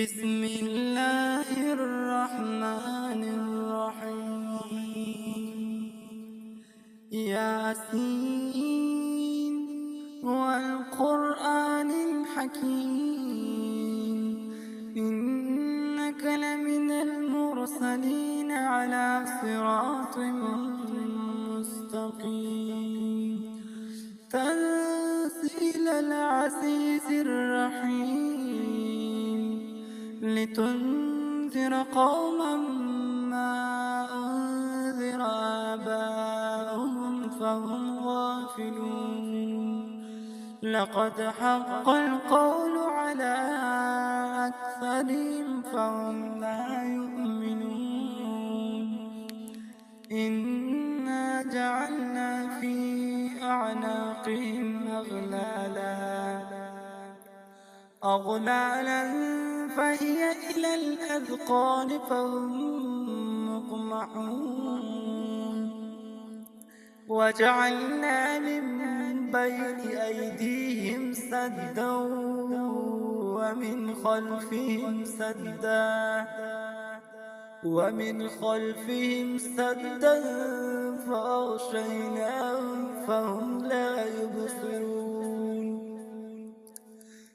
بسم الله الرحمن الرحيم. ياسين والقرآن الحكيم، إنك لمن المرسلين على صراط مستقيم. تنزيل العزيز الرحيم، لتنذر قوما ما أنذر آباؤهم فهم غافلون. لقد حق القول على أكثرهم فهم لا يؤمنون. إنا جعلنا في أعناقهم أغلالا فهي إلى الأذقان فهم مقمحون. وجعلنا من بين أيديهم سدا ومن خلفهم سدا فأغشيناهم فهم لا يبصرون.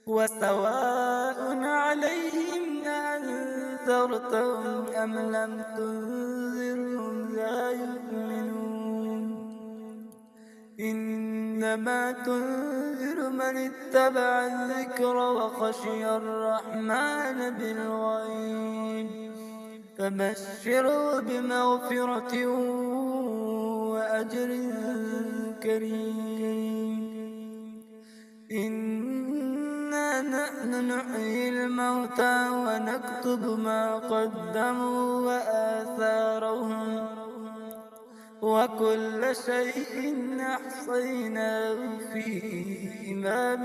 وسواء عليهم أأنذرتهم أم لم تنذرهم لا يؤمنون. إنما تنذر من اتبع الذكر وخشي الرحمن بالغيب، فبشره بمغفرة وأجر كريم. إنا نحن نحيي الموتى ونكتب ما قدموا وآثارهم، وكل شيء أحصيناه في إمام